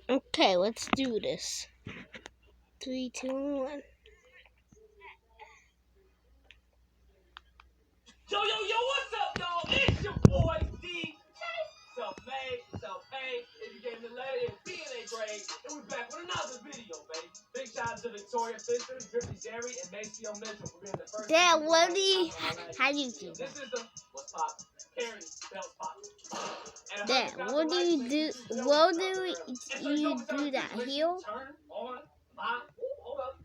Okay, let's do this. 3, 2, 1. Yo, what's up, y'all? It's your boy, D. Self-made, self-paid. If you gave me the letter, it's DNA grade. And we're back with another video, baby. Big shout out to Victoria Fisher, Drippy Jerry, and Maceo Mitchell for being the first. Dad, what do you... How do you do This is the What's Poppin'? Karen Bell's Poppin'. Dad, what do you do? What do you do that heel? Turn on my... Hold up.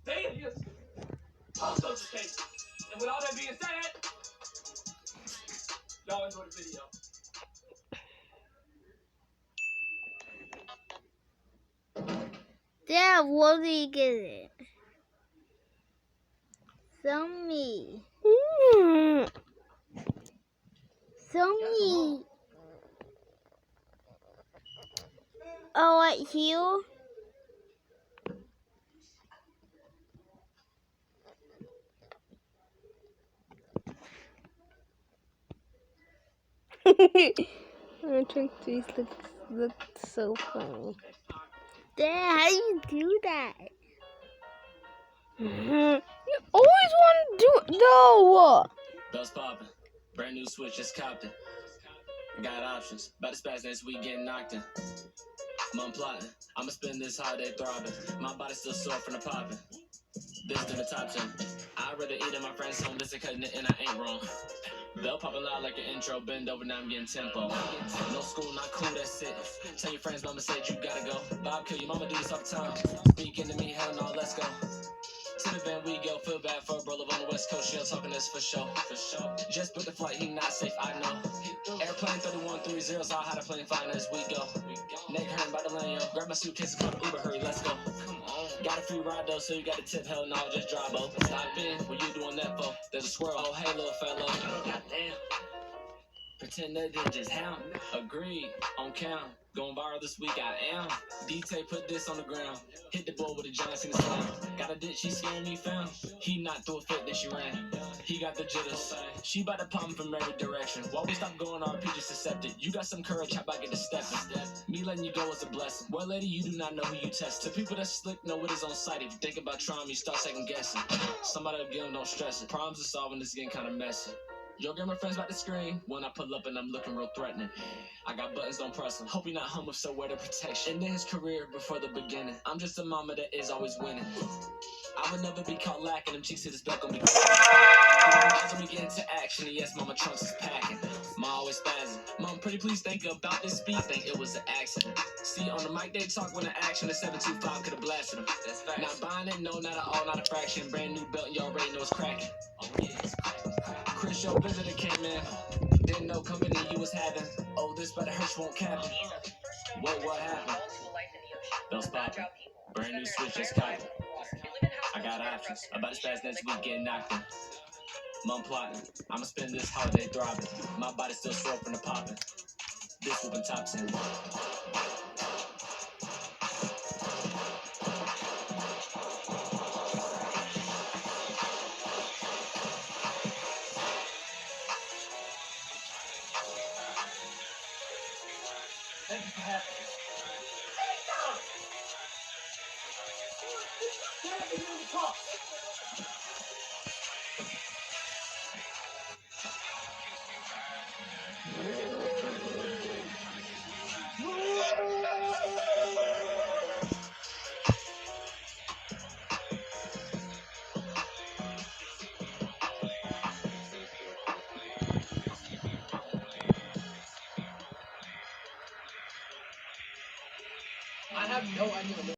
There it is. Also the case. And with all that being said, y'all enjoy the video. Dad, what do you get it? Show me. Show me. Oh, right here. I think these look so funny. Dad, how do you do that? You always want to do it. No. Bells poppin', brand new switch, just copped it. Got options, about to spaz next week, getting knocked in. Mom plotting, I'ma spend this holiday throbbing. My body still sore from the popping. This to the top 10. I'd rather eat at my friend's home, listen, cutting it, and I ain't wrong. Bell poppin' loud like an intro, bend over, now I'm getting tempo. No school, not cool, that's it. Tell your friends, mama said you gotta go. Bob kill your mama, do this all the time. Speaking to me, hell no, let's go. To the van we go, feel bad for a brother on the west coast, she'll talking this for sure. Just booked the flight, he not safe, I know. Airplane 3130, so how the plane flying as we go. Neck hurting by the lane, yo. Grab my suitcase and call the Uber, hurry, let's go. Got a free ride though, so you got a tip, hell no, just drive, oh. Stop in, what you doing that for? There's a squirrel, oh hey little fellow. Goddamn. Pretend that did just happen. Agreed, on count. Going viral this week, I am. D-Tay put this on the ground. Hit the ball with a giant in the slam. Got a ditch, she scaring me found. He knocked through a fit, then she ran. He got the jitters. She bout to pop him from every direction. While we stop going, RP just accepted. You got some courage, how about get the step? Me letting you go is a blessing. Boy, lady, you do not know who you test. To people that slick know it is on sight. If you think about trying, you start second guessing. Somebody again, don't stress it. Problems are solving, this getting kind of messy. Yo, get my friends about the screen when I pull up and I'm looking real threatening. I got buttons, don't press them. Hope you're not home with somewhere to protection. Ending his career before the beginning. I'm just a mama that is always winning. I would never be caught lacking. Them cheeks to this back on me. As we get into action, yes, mama trunks is packing. Ma always spazzing. Mom, pretty please think about this speed thing. It was an accident. See, on the mic they talk when the action. The 725 could have blasted him. That's fact. Not buying it, no, not at all, not a fraction. Brand new belt, and you already know it's cracking. Oh yeah, it's cracking. Chris, your visitor came in. Didn't know company you was having. Oh, this better hurt, won't cap it. What happened? Bells poppin'. Brand new switch, just copped. I got options. About to spaz next week, getting knocked in. Mom plotting. I'ma spend this holiday throbbing. My body still sore from the popping. This whooping top 10. Thank you for having me. I have no idea.